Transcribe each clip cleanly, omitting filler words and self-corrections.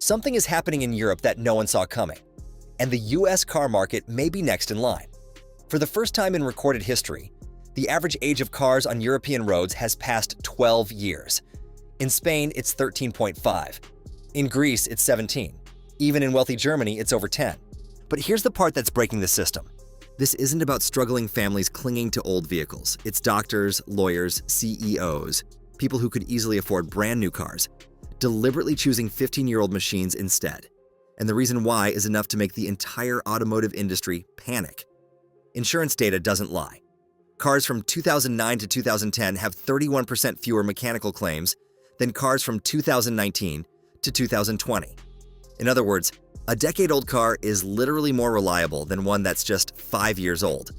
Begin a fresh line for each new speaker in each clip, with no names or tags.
something is happening in Europe that no one saw coming, and the US car market may be next in line. For the first time in recorded history, the average age of cars on European roads has passed 12 years. In Spain, it's 13.5. In Greece, it's 17. Even in wealthy Germany, it's over 10. But here's the part that's breaking the system. This isn't about struggling families clinging to old vehicles. It's doctors, lawyers, CEOs, people who could easily afford brand new cars, deliberately choosing 15-year-old machines instead. And the reason why is enough to make the entire automotive industry panic. Insurance data doesn't lie. Cars from 2009 to 2010 have 31% fewer mechanical claims than cars from 2019 to 2020. In other words, a decade-old car is literally more reliable than one that's just 5 years old.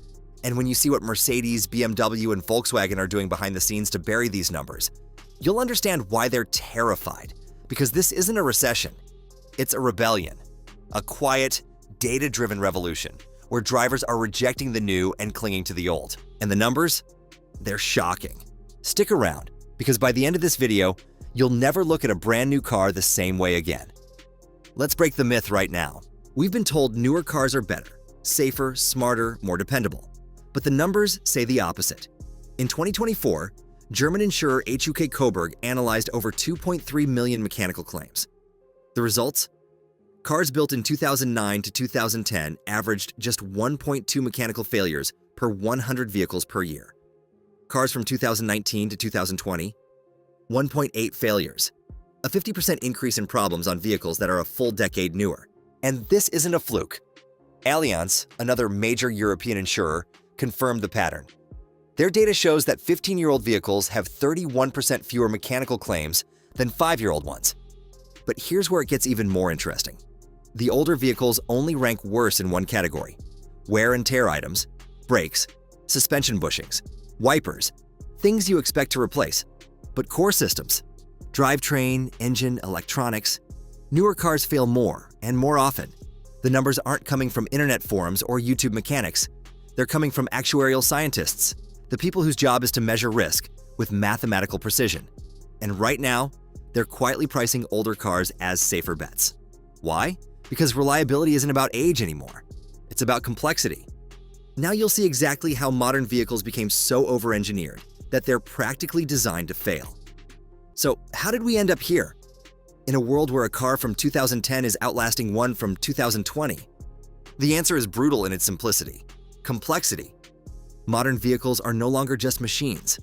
And when you see what Mercedes, BMW, and Volkswagen are doing behind the scenes to bury these numbers, you'll understand why they're terrified. Because this isn't a recession, it's a rebellion. A quiet, data-driven revolution where drivers are rejecting the new and clinging to the old. And the numbers? They're shocking. Stick around, because by the end of this video, you'll never look at a brand new car the same way again. Let's break the myth right now. We've been told newer cars are better, safer, smarter, more dependable. But the numbers say the opposite. In 2024, German insurer HUK Coburg analyzed over 2.3 million mechanical claims. The results? Cars built in 2009 to 2010 averaged just 1.2 mechanical failures per 100 vehicles per year. Cars from 2019 to 2020, 1.8 failures. A 50% increase in problems on vehicles that are a full decade newer. And this isn't a fluke. Allianz, another major European insurer, confirmed the pattern. Their data shows that 15-year-old vehicles have 31% fewer mechanical claims than 5-year-old ones. But here's where it gets even more interesting. The older vehicles only rank worse in one category: wear and tear items, brakes, suspension bushings, wipers, things you expect to replace. But core systems, drivetrain, engine, electronics, newer cars fail more and more often. The numbers aren't coming from internet forums or YouTube mechanics. They're coming from actuarial scientists, the people whose job is to measure risk with mathematical precision. And right now, they're quietly pricing older cars as safer bets. Why? Because reliability isn't about age anymore. It's about complexity. Now you'll see exactly how modern vehicles became so over-engineered that they're practically designed to fail. So how did we end up here? In a world where a car from 2010 is outlasting one from 2020? The answer is brutal in its simplicity: complexity. Modern vehicles are no longer just machines.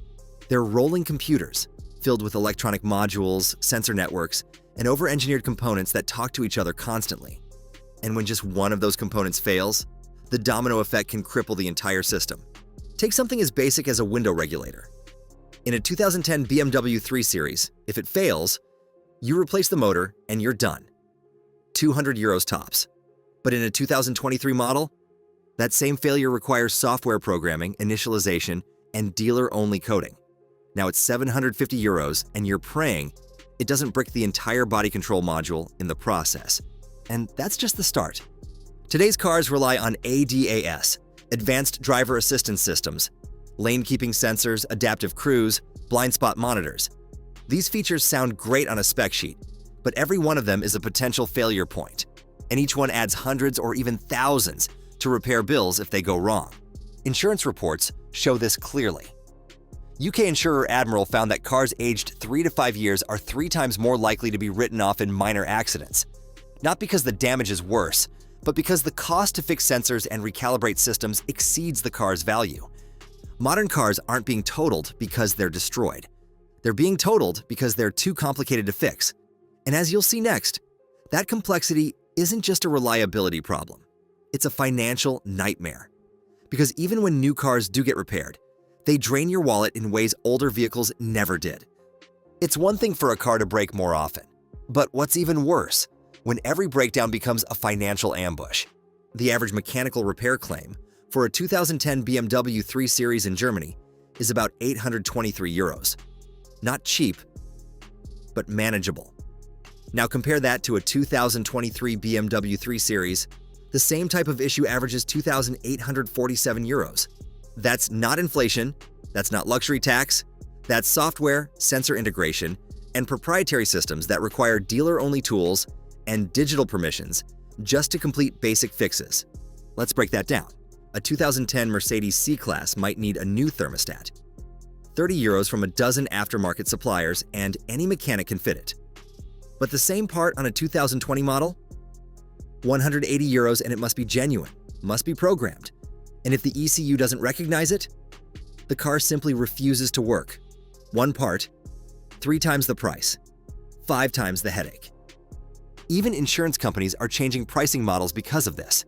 They're rolling computers, filled with electronic modules, sensor networks, and over-engineered components that talk to each other constantly. And when just one of those components fails, the domino effect can cripple the entire system. Take something as basic as a window regulator. In a 2010 BMW 3 Series, if it fails, you replace the motor and you're done. 200 euros tops. But in a 2023 model, that same failure requires software programming, initialization, and dealer-only coding. Now it's 750 euros, and you're praying it doesn't brick the entire body control module in the process. And that's just the start. Today's cars rely on ADAS, Advanced Driver Assistance Systems, lane-keeping sensors, adaptive cruise, blind spot monitors. These features sound great on a spec sheet, but every one of them is a potential failure point, and each one adds hundreds or even thousands to repair bills if they go wrong. Insurance reports show this clearly. UK insurer Admiral found that cars aged 3 to 5 years are 3 times more likely to be written off in minor accidents. Not because the damage is worse, but because the cost to fix sensors and recalibrate systems exceeds the car's value. Modern cars aren't being totaled because they're destroyed. They're being totaled because they're too complicated to fix. And as you'll see next, that complexity isn't just a reliability problem. It's a financial nightmare. Because even when new cars do get repaired, they drain your wallet in ways older vehicles never did. It's one thing for a car to break more often. But what's even worse, when every breakdown becomes a financial ambush. The average mechanical repair claim for a 2010 BMW 3 Series in Germany is about 823 euros. Not cheap, but manageable. Now compare that to a 2023 BMW 3 Series. The same type of issue averages 2,847 euros. That's not inflation, that's not luxury tax, that's software, sensor integration, and proprietary systems that require dealer-only tools and digital permissions just to complete basic fixes. Let's break that down. A 2010 Mercedes C-Class might need a new thermostat. €30 from a dozen aftermarket suppliers, and any mechanic can fit it. But the same part on a 2020 model? €180 and it must be genuine, must be programmed. And if the ECU doesn't recognize it, the car simply refuses to work. One part, 3 times the price, 5 times the headache. Even insurance companies are changing pricing models because of this.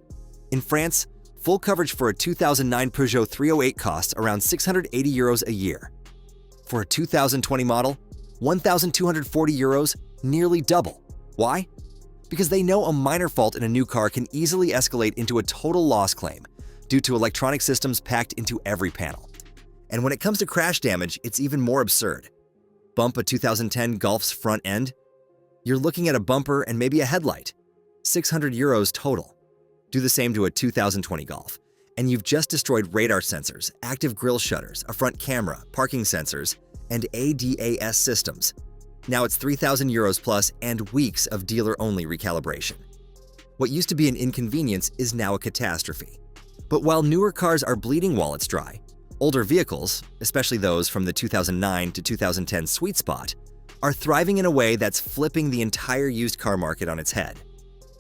In France, full coverage for a 2009 Peugeot 308 costs around €680 a year. For a 2020 model, €1,240, nearly double. Why? Because they know a minor fault in a new car can easily escalate into a total loss claim due to electronic systems packed into every panel. And when it comes to crash damage, it's even more absurd. Bump a 2010 Golf's front end? You're looking at a bumper and maybe a headlight. €600 total. Do the same to a 2020 Golf, and you've just destroyed radar sensors, active grille shutters, a front camera, parking sensors, and ADAS systems. Now it's €3,000 plus and weeks of dealer-only recalibration. What used to be an inconvenience is now a catastrophe. But while newer cars are bleeding wallets dry, older vehicles, especially those from the 2009 to 2010 sweet spot, are thriving in a way that's flipping the entire used car market on its head.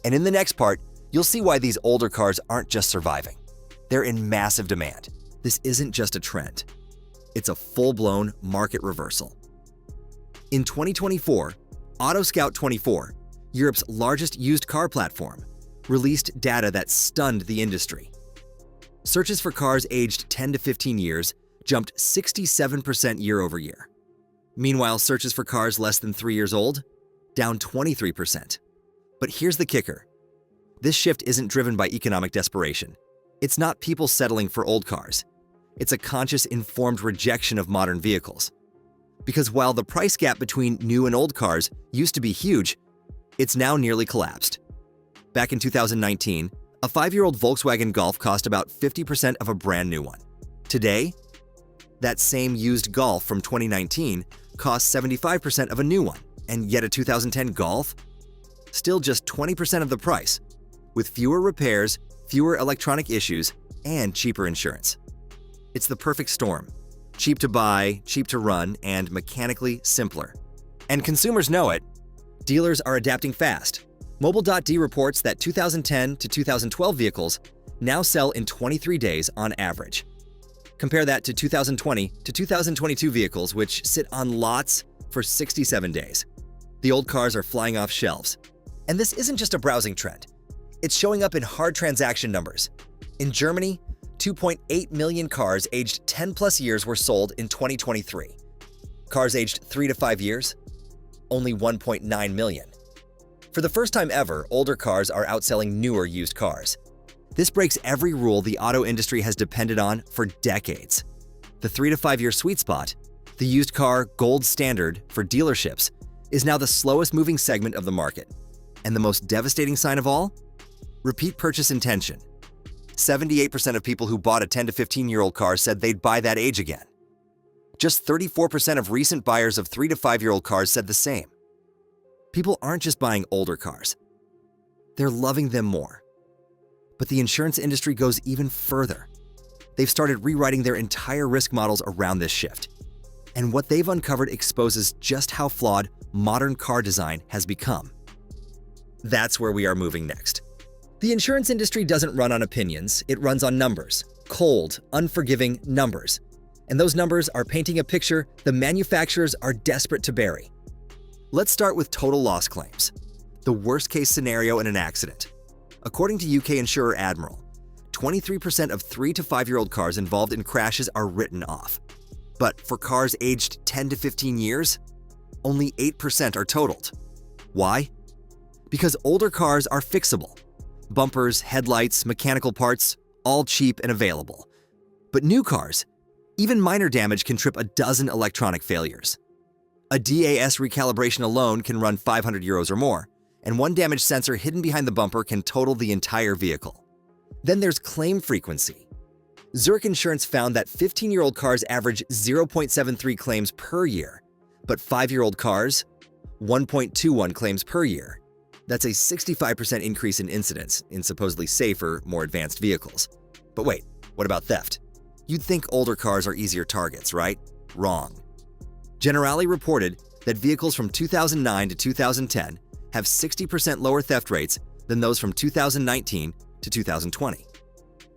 And in the next part, you'll see why these older cars aren't just surviving. They're in massive demand. This isn't just a trend. It's a full-blown market reversal. In 2024, AutoScout24, Europe's largest used car platform, released data that stunned the industry. Searches for cars aged 10 to 15 years jumped 67% year over year. Meanwhile, searches for cars less than 3 years old, down 23%. But here's the kicker. This shift isn't driven by economic desperation. It's not people settling for old cars. It's a conscious, informed rejection of modern vehicles. Because while the price gap between new and old cars used to be huge, it's now nearly collapsed. Back in 2019, a 5-year-old Volkswagen Golf cost about 50% of a brand new one. Today, that same used Golf from 2019 costs 75% of a new one, and yet a 2010 Golf? Still just 20% of the price, with fewer repairs, fewer electronic issues, and cheaper insurance. It's the perfect storm. Cheap to buy, cheap to run, and mechanically simpler. And consumers know it. Dealers are adapting fast. Mobile.d reports that 2010 to 2012 vehicles now sell in 23 days on average. Compare that to 2020 to 2022 vehicles, which sit on lots for 67 days. The old cars are flying off shelves. And this isn't just a browsing trend. It's showing up in hard transaction numbers. In Germany, 2.8 million cars aged 10 plus years were sold in 2023. Cars aged 3 to 5 years, only 1.9 million. For the first time ever, older cars are outselling newer used cars. This breaks every rule the auto industry has depended on for decades. The 3 to 5 year sweet spot, the used car gold standard for dealerships, is now the slowest moving segment of the market. And the most devastating sign of all? Repeat purchase intention. 78% of people who bought a 10 to 15-year-old car said they'd buy that age again. Just 34% of recent buyers of 3 to 5-year-old cars said the same. People aren't just buying older cars. They're loving them more. But the insurance industry goes even further. They've started rewriting their entire risk models around this shift. And what they've uncovered exposes just how flawed modern car design has become. That's where we are moving next. The insurance industry doesn't run on opinions, it runs on numbers. Cold, unforgiving numbers. And those numbers are painting a picture the manufacturers are desperate to bury. Let's start with total loss claims, the worst-case scenario in an accident. According to UK insurer Admiral, 23% of 3 to 5-year-old cars involved in crashes are written off. But for cars aged 10 to 15 years, only 8% are totaled. Why? Because older cars are fixable. Bumpers, headlights, mechanical parts, all cheap and available. But new cars, even minor damage can trip a dozen electronic failures. A DAS recalibration alone can run €500 or more, and one damaged sensor hidden behind the bumper can total the entire vehicle. Then there's claim frequency. Zurich Insurance found that 15-year-old cars average 0.73 claims per year, but 5-year-old cars, 1.21 claims per year. That's a 65% increase in incidents in supposedly safer, more advanced vehicles. But wait, what about theft? You'd think older cars are easier targets, right? Wrong. Generali reported that vehicles from 2009 to 2010 have 60% lower theft rates than those from 2019 to 2020.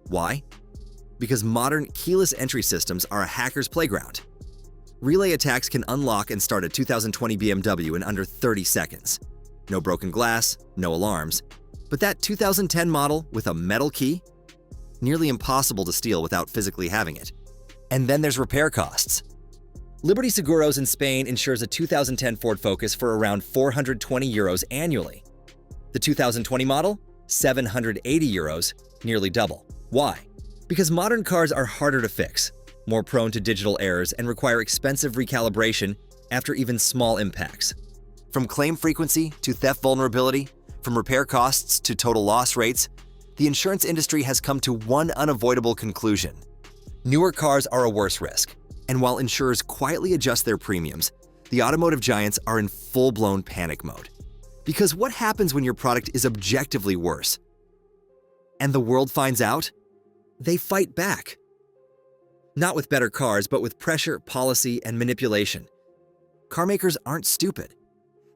Why? Because modern keyless entry systems are a hacker's playground. Relay attacks can unlock and start a 2020 BMW in under 30 seconds. No broken glass, no alarms. But that 2010 model with a metal key? Nearly impossible to steal without physically having it. And then there's repair costs. Liberty Seguros in Spain insures a 2010 Ford Focus for around 420 euros annually. The 2020 model? 780 euros, nearly double. Why? Because modern cars are harder to fix, more prone to digital errors, and require expensive recalibration after even small impacts. From claim frequency to theft vulnerability, from repair costs to total loss rates, the insurance industry has come to one unavoidable conclusion. Newer cars are a worse risk, and while insurers quietly adjust their premiums, the automotive giants are in full-blown panic mode. Because what happens when your product is objectively worse? And the world finds out? They fight back. Not with better cars, but with pressure, policy, and manipulation. Carmakers aren't stupid.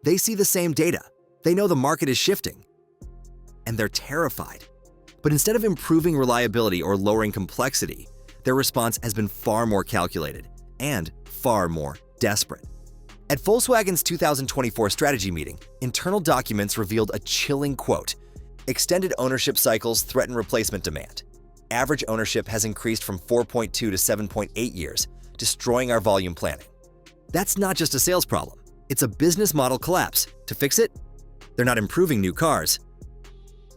They see the same data. They know the market is shifting. And they're terrified. But instead of improving reliability or lowering complexity, their response has been far more calculated and far more desperate. At Volkswagen's 2024 strategy meeting, internal documents revealed a chilling quote: "Extended ownership cycles threaten replacement demand. Average ownership has increased from 4.2 to 7.8 years, destroying our volume planning." That's not just a sales problem. It's a business model collapse. To fix it, they're not improving new cars.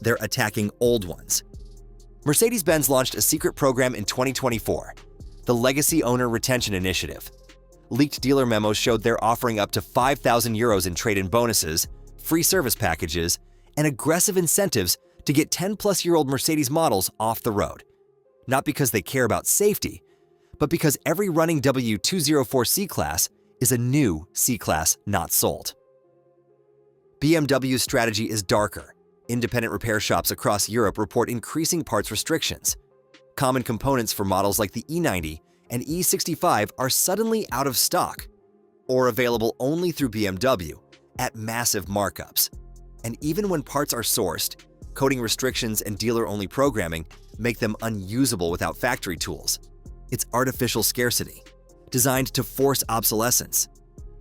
They're attacking old ones. Mercedes-Benz launched a secret program in 2024, the Legacy Owner Retention Initiative. Leaked dealer memos showed they're offering up to 5,000 euros in trade-in bonuses, free service packages, and aggressive incentives to get 10-plus-year-old Mercedes models off the road. Not because they care about safety, but because every running W204 C-Class is a new C-Class not sold. BMW's strategy is darker. Independent repair shops across Europe report increasing parts restrictions. Common components for models like the E90 and E65 are suddenly out of stock or available only through BMW at massive markups. And even when parts are sourced, coding restrictions and dealer-only programming make them unusable without factory tools. It's artificial scarcity, designed to force obsolescence.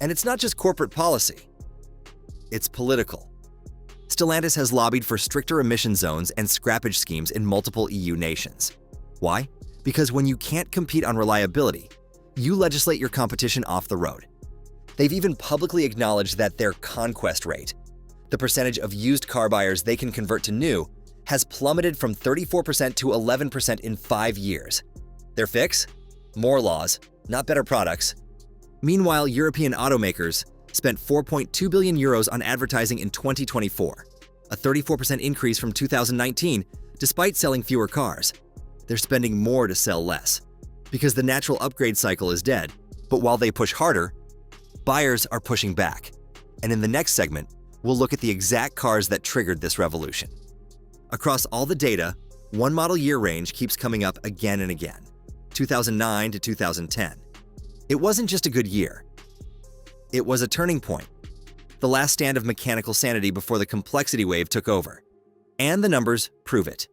And it's not just corporate policy. It's political. Stellantis has lobbied for stricter emission zones and scrappage schemes in multiple EU nations. Why? Because when you can't compete on reliability, you legislate your competition off the road. They've even publicly acknowledged that their conquest rate, the percentage of used car buyers they can convert to new, has plummeted from 34% to 11% in 5 years. Their fix? More laws, not better products. Meanwhile, European automakers spent 4.2 billion euros on advertising in 2024, a 34% increase from 2019, despite selling fewer cars. They're spending more to sell less, because the natural upgrade cycle is dead. But while they push harder, buyers are pushing back. And in the next segment, we'll look at the exact cars that triggered this revolution. Across all the data, one model year range keeps coming up again and again, 2009 to 2010. It wasn't just a good year. It was a turning point, the last stand of mechanical sanity before the complexity wave took over. And the numbers prove it.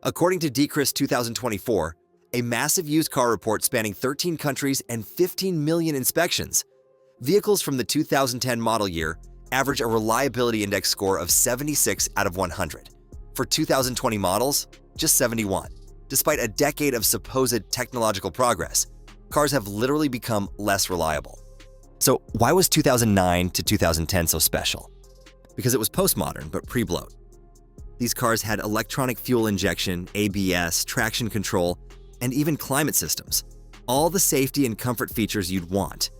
According to Decris 2024, a massive used car report spanning 13 countries and 15 million inspections, vehicles from the 2010 model year average a reliability index score of 76 out of 100. For 2020 models, just 71. Despite a decade of supposed technological progress, cars have literally become less reliable. So why was 2009 to 2010 so special? Because it was postmodern but pre-bloat. These cars had electronic fuel injection, ABS, traction control, and even climate systems, all the safety and comfort features you'd want.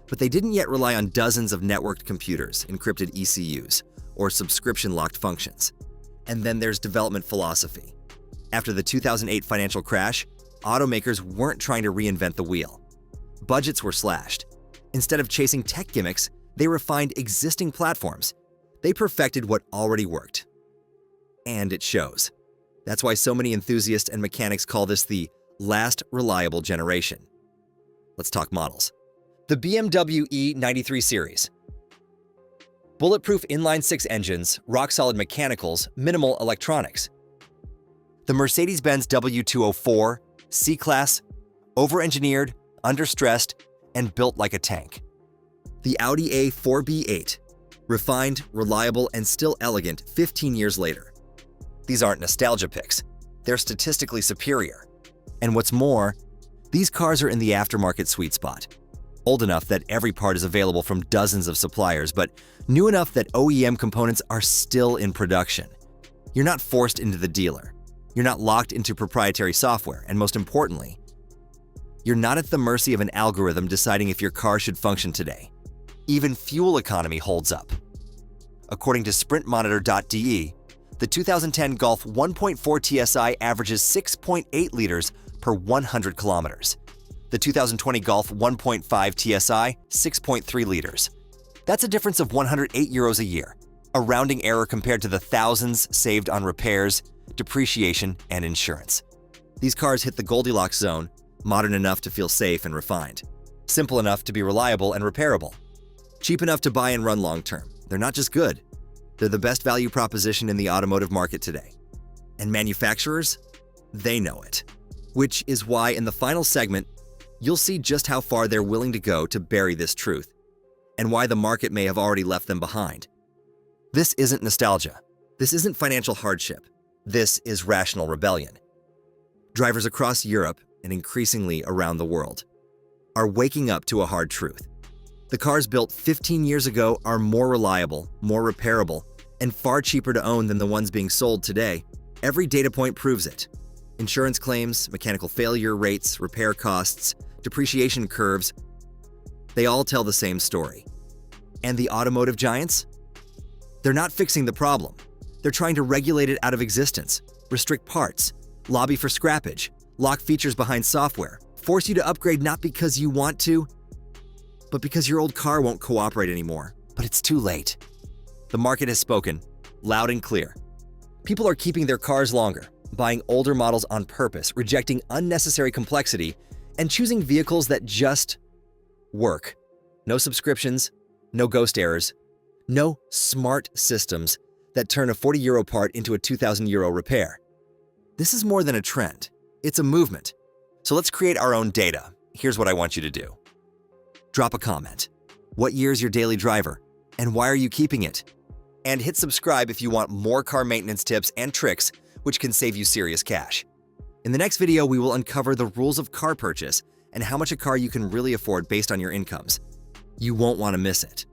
But they didn't yet rely on dozens of networked computers, encrypted ECUs, or subscription-locked functions. And then there's development philosophy. After the 2008 financial crash, automakers weren't trying to reinvent the wheel. Budgets were slashed. Instead of chasing tech gimmicks, they refined existing platforms. They perfected what already worked. And it shows. That's why so many enthusiasts and mechanics call this the last reliable generation. Let's talk models. The BMW E93 series. Bulletproof inline-six engines, rock-solid mechanicals, minimal electronics. The Mercedes-Benz W204, C-Class, over-engineered, understressed, and built like a tank. The Audi A4B8, refined, reliable, and still elegant 15 years later. These aren't nostalgia picks. They're statistically superior. And what's more, these cars are in the aftermarket sweet spot. Old enough that every part is available from dozens of suppliers, but new enough that OEM components are still in production. You're not forced into the dealer. You're not locked into proprietary software, and most importantly, you're not at the mercy of an algorithm deciding if your car should function today. Even fuel economy holds up. According to sprintmonitor.de, the 2010 Golf 1.4 TSI averages 6.8 liters per 100 kilometers. The 2020 Golf 1.5 TSI, 6.3 liters. That's a difference of €108 a year, a rounding error compared to the thousands saved on repairs, depreciation, and insurance. These cars hit the Goldilocks zone, modern enough to feel safe and refined, simple enough to be reliable and repairable, cheap enough to buy and run long-term. They're not just good, they're the best value proposition in the automotive market today. And manufacturers, they know it. Which is why in the final segment, you'll see just how far they're willing to go to bury this truth, and why the market may have already left them behind. This isn't nostalgia. This isn't financial hardship. This is rational rebellion. Drivers across Europe, and increasingly around the world, are waking up to a hard truth. The cars built 15 years ago are more reliable, more repairable, and far cheaper to own than the ones being sold today. Every data point proves it. Insurance claims, mechanical failure rates, repair costs, depreciation curves, they all tell the same story. And the automotive giants? They're not fixing the problem. They're trying to regulate it out of existence, restrict parts, lobby for scrappage, lock features behind software, force you to upgrade not because you want to, but because your old car won't cooperate anymore. But it's too late. The market has spoken, loud and clear. People are keeping their cars longer, buying older models on purpose, rejecting unnecessary complexity, and choosing vehicles that just work. No subscriptions, no ghost errors, no smart systems that turn a €40 part into a €2,000 repair. This is more than a trend. It's a movement. So let's create our own data. Here's what I want you to do. Drop a comment. What year is your daily driver? And why are you keeping it? And hit subscribe if you want more car maintenance tips and tricks which can save you serious cash. In the next video, we will uncover the rules of car purchase and how much a car you can really afford based on your incomes. You won't want to miss it.